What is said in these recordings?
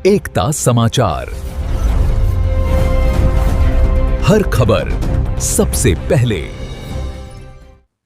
एकता समाचार, हर खबर सबसे पहले।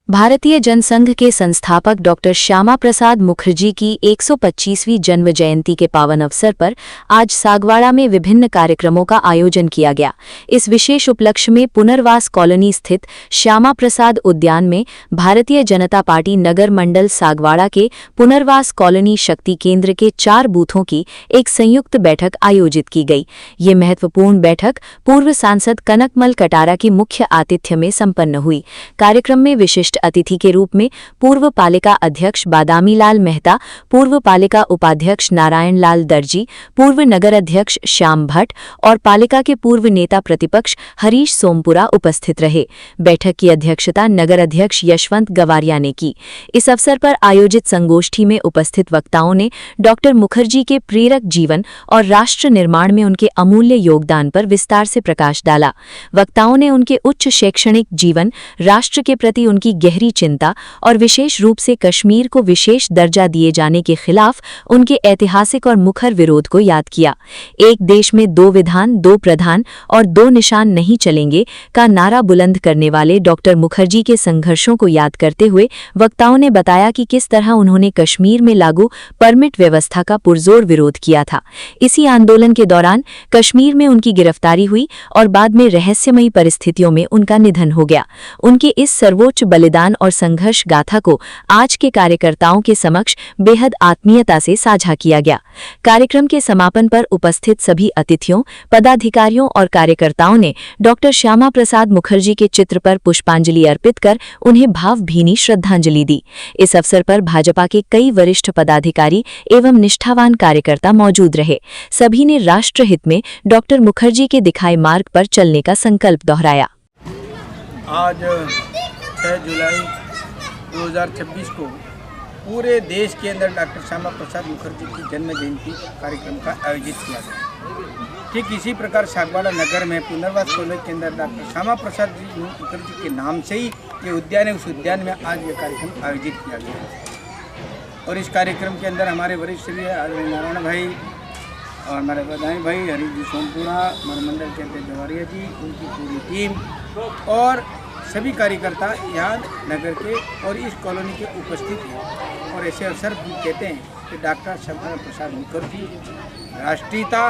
भारतीय जनसंघ के संस्थापक डॉक्टर श्यामा प्रसाद मुखर्जी की 125वीं जन्म जयंती के पावन अवसर पर आज सागवाड़ा में विभिन्न कार्यक्रमों का आयोजन किया गया। इस विशेष उपलक्ष्य में पुनर्वास कॉलोनी स्थित श्यामा प्रसाद उद्यान में भारतीय जनता पार्टी नगर मंडल सागवाड़ा के पुनर्वास कॉलोनी शक्ति केंद्र के 4 बूथों की एक संयुक्त बैठक आयोजित की गई। ये महत्वपूर्ण बैठक पूर्व सांसद कनकमल कटारा की मुख्य आतिथ्य में संपन्न हुई। कार्यक्रम में विशिष्ट अतिथि के रूप में पूर्व पालिका अध्यक्ष बादामी लाल मेहता, पूर्व पालिका उपाध्यक्ष नारायण लाल दर्जी, पूर्व नगर अध्यक्ष श्याम भट्ट और पालिका के पूर्व नेता प्रतिपक्ष हरीश सोमपुरा उपस्थित रहे। बैठक की अध्यक्षता नगर अध्यक्ष यशवंत गवारिया ने की। इस अवसर पर आयोजित संगोष्ठी में उपस्थित वक्ताओं ने डॉक्टर मुखर्जी के प्रेरक जीवन और राष्ट्र निर्माण में उनके अमूल्य योगदान पर विस्तार से प्रकाश डाला। वक्ताओं ने उनके उच्च शैक्षणिक जीवन, राष्ट्र के प्रति उनकी गहरी चिंता और विशेष रूप से कश्मीर को विशेष दर्जा दिए जाने के खिलाफ उनके ऐतिहासिक और मुखर विरोध को याद किया। एक देश में 2 विधान, 2 प्रधान और 2 निशान नहीं चलेंगे का नारा बुलंद करने वाले डॉक्टर मुखर्जी के संघर्षों को याद करते हुए वक्ताओं ने बताया कि किस तरह उन्होंने कश्मीर में लागू परमिट व्यवस्था का पुरजोर विरोध किया था। इसी आंदोलन के दौरान कश्मीर में उनकी गिरफ्तारी हुई और बाद में रहस्यमयी परिस्थितियों में उनका निधन हो गया। उनके इस सर्वोच्च बलिदान और संघर्ष गाथा को आज के कार्यकर्ताओं के समक्ष बेहद आत्मीयता से साझा किया गया। कार्यक्रम के समापन पर उपस्थित सभी अतिथियों, पदाधिकारियों और कार्यकर्ताओं ने डॉक्टर श्यामा प्रसाद मुखर्जी के चित्र पर पुष्पांजलि अर्पित कर उन्हें भावभीनी श्रद्धांजलि दी। इस अवसर पर भाजपा के कई वरिष्ठ पदाधिकारी एवं निष्ठावान कार्यकर्ता मौजूद रहे। सभी ने राष्ट्र हित में डॉक्टर मुखर्जी के दिखाए मार्ग पर चलने का संकल्प दोहराया। आज 6 जुलाई 2026 को पूरे देश के अंदर डॉक्टर श्यामा प्रसाद मुखर्जी की जन्म जयंती कार्यक्रम का आयोजित किया गया। ठीक इसी प्रकार सागवाड़ा नगर में पुनर्वास कॉलोनी के अंदर डॉक्टर श्यामा प्रसाद मुखर्जी के नाम से ही ये उद्यान है। उस उद्यान में आज ये कार्यक्रम आयोजित किया गया और इस कार्यक्रम के अंदर हमारे वरिष्ठ श्री नारायण भाई और हमारे बादामी भाई, हरीश जी सोमपुरा, हमारे मंडल के अध्यक्ष गवारिया जी, उनकी पूरी टीम और सभी कार्यकर्ता यहाँ नगर के और इस कॉलोनी के उपस्थित हैं। और ऐसे अवसर भी कहते हैं कि डॉक्टर श्यामा प्रसाद मुखर्जी राष्ट्रीयता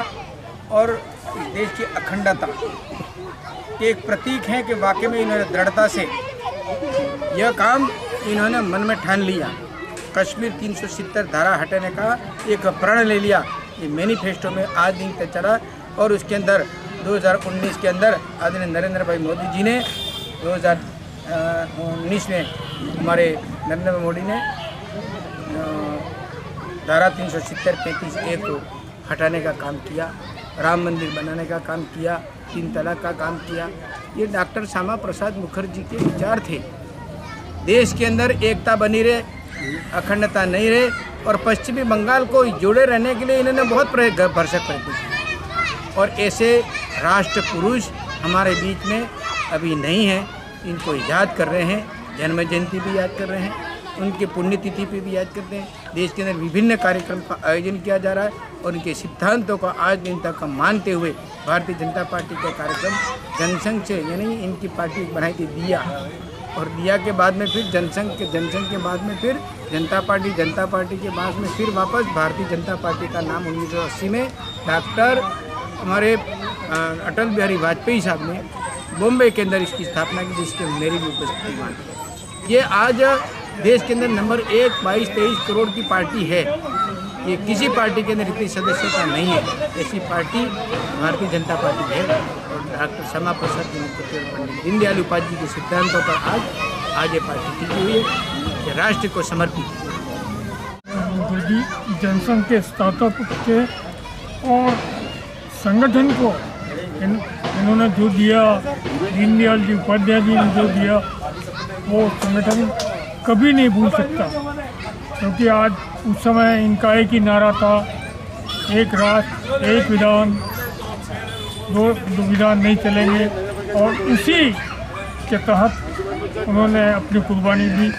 और इस देश की अखंडता के एक प्रतीक हैं कि वाकई में इन्होंने दृढ़ता से यह काम इन्होंने मन में ठान लिया। कश्मीर 370 धारा हटाने का एक प्रण ले लिया। ये मैनिफेस्टो में आज दिन तक चला और उसके अंदर 2019 के अंदर आदरणीय नरेंद्र भाई मोदी जी ने 2019 में हमारे नरेंद्र मोदी ने धारा 370-35A को हटाने का काम किया, राम मंदिर बनाने का काम किया, 3 तलाक का काम किया। ये डॉक्टर श्यामा प्रसाद मुखर्जी के विचार थे। देश के अंदर एकता बनी रहे, अखंडता नहीं रहे और पश्चिमी बंगाल को जुड़े रहने के लिए इन्होंने बहुत भरसक प्रयत्न किया। और ऐसे राष्ट्र पुरुष हमारे बीच में अभी नहीं है। इनको याद कर रहे हैं, जन्म जयंती भी याद कर रहे हैं, उनकी पुण्यतिथि पे भी याद करते हैं। देश के अंदर विभिन्न कार्यक्रम का आयोजन किया जा रहा है और उनके सिद्धांतों का आज दिन तक मानते हुए भारतीय जनता पार्टी का कार्यक्रम जनसंघ से, यानी इनकी पार्टी बनाई थी दिया, और दिया के बाद में फिर जनसंघ के बाद में फिर जनता पार्टी के बाद में फिर वापस भारतीय जनता पार्टी का नाम 1980 में डॉक्टर हमारे अटल बिहारी वाजपेयी साहब ने बॉम्बे के अंदर इसकी स्थापना की, जिसके मेरी भी उपस्थिति मानी। ये आज देश के अंदर नंबर 1 22-23 करोड़ की पार्टी है। ये किसी पार्टी के अंदर इतनी सदस्यता नहीं है। ऐसी पार्टी भारतीय जनता पार्टी है और डॉक्टर श्यामा प्रसाद मुखर्जी पंडित दीनदयाल उपाध्याय के सिद्धांतों पर आज ये पार्टी टिकी हुई है, ये राष्ट्र को समर्पित है। मुखर्जी जनसंघ के स्टार्टअप के और संगठन को इन्होंने जो दिया, दीनदयाल जी उपाध्याय जी ने जो दिया, वो संगठन कभी नहीं भूल सकता। क्योंकि आज उस समय इनका एक ही नारा था, एक राष्ट्र एक विधान, 2 विधान नहीं चलेंगे। और उसी के तहत उन्होंने अपनी कुर्बानी दी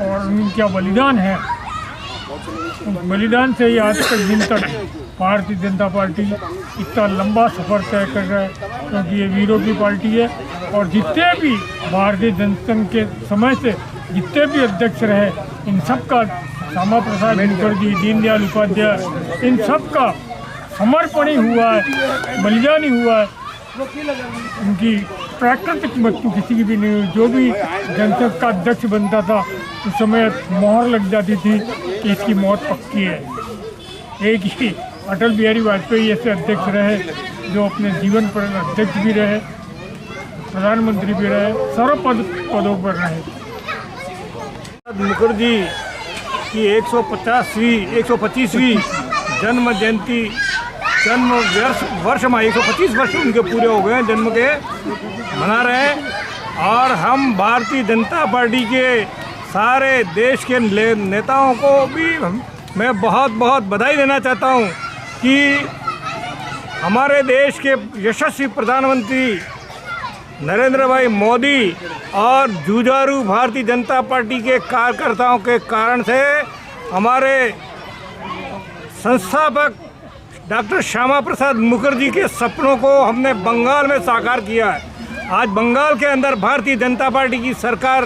और उनका बलिदान है। बलिदान से ही आज तक दिन तक भारतीय जनता पार्टी इतना लंबा सफ़र तय कर रहा है, क्योंकि ये वीरों की पार्टी है। और जितने भी भारतीय जनसंघ के समय से जितने भी अध्यक्ष रहे, इन सब का श्यामा प्रसाद मुखर्जी, दीनदयाल उपाध्याय, इन सब का समर्पण ही हुआ है, बलिदान ही हुआ है। उनकी प्राकृतिक मृत्यु किसी की भी नहीं हुई। जो भी जनसंघ का अध्यक्ष बनता था उस समय मोहर लग जाती थी कि इसकी मौत पक्की है। एक ही अटल बिहारी वाजपेयी ऐसे अध्यक्ष रहे जो अपने जीवन पर अध्यक्ष भी रहे, प्रधानमंत्री भी रहे, सर्व पदों पर रहे। मुखर्जी की 125वीं जन्म जयंती वर्ष में 125 वर्ष उनके पूरे हो गए जन्म के, मना रहे हैं। और हम भारतीय जनता पार्टी के सारे देश के नेताओं को भी मैं बहुत बहुत बधाई देना चाहता हूं कि हमारे देश के यशस्वी प्रधानमंत्री नरेंद्र भाई मोदी और जुझारू भारतीय जनता पार्टी के कार्यकर्ताओं के कारण से हमारे संस्थापक डॉक्टर श्यामा प्रसाद मुखर्जी के सपनों को हमने बंगाल में साकार किया है। आज बंगाल के अंदर भारतीय जनता पार्टी की सरकार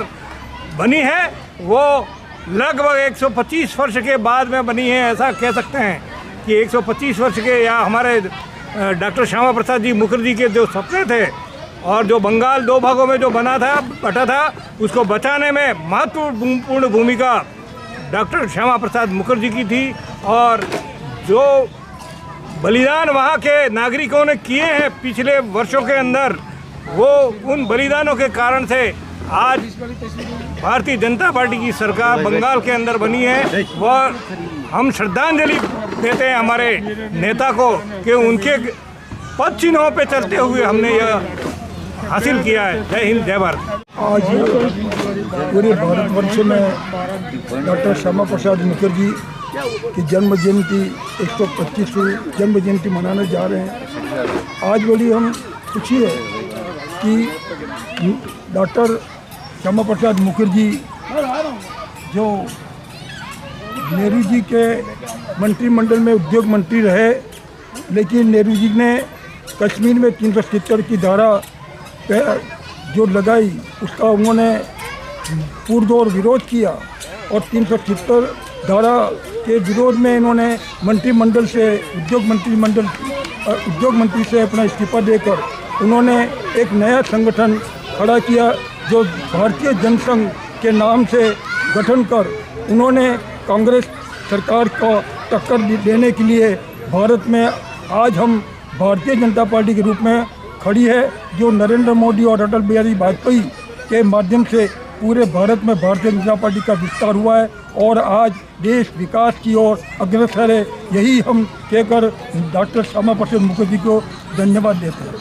बनी है, वो लगभग 125 वर्ष के बाद में बनी है। ऐसा कह सकते हैं कि 125 वर्ष के या हमारे डॉक्टर श्यामा प्रसाद जी मुखर्जी के जो सपने थे और जो बंगाल 2 भागों में जो बटा था उसको बचाने में महत्वपूर्ण भूमिका डॉक्टर श्यामा प्रसाद मुखर्जी की थी। और जो बलिदान वहाँ के नागरिकों ने किए हैं पिछले वर्षों के अंदर, वो उन बलिदानों के कारण से आज भारतीय जनता पार्टी की सरकार बंगाल के अंदर बनी है। वह हम श्रद्धांजलि देते हैं हमारे नेता को कि उनके पद चिन्हों पे चलते हुए हमने यह हासिल किया है। जय हिंद, जय भारत। आज पूरे भारतवर्ष में डॉक्टर श्यामा प्रसाद मुखर्जी की जन्म जयंती 125वीं जन्म जयंती मनाने जा रहे हैं। आज बड़ी हम खुशी है कि डॉक्टर श्यामा प्रसाद मुखर्जी जो नेहरू जी के मंत्रिमंडल में उद्योग मंत्री रहे, लेकिन नेहरू जी ने कश्मीर में 370 की धारा जो लगाई उसका उन्होंने पुरजोर विरोध किया और 370 धारा के विरोध में इन्होंने मंत्रिमंडल से उद्योग मंत्री से अपना इस्तीफा देकर उन्होंने एक नया संगठन खड़ा किया जो भारतीय जनसंघ के नाम से गठन कर उन्होंने कांग्रेस सरकार को टक्कर देने के लिए भारत में आज हम भारतीय जनता पार्टी के रूप में खड़ी है, जो नरेंद्र मोदी और अटल बिहारी वाजपेयी के माध्यम से पूरे भारत में भारतीय जनता पार्टी का विस्तार हुआ है और आज देश विकास की ओर अग्रसर है। यही हम कहकर डॉक्टर श्यामा प्रसाद मुखर्जी को धन्यवाद देते हैं।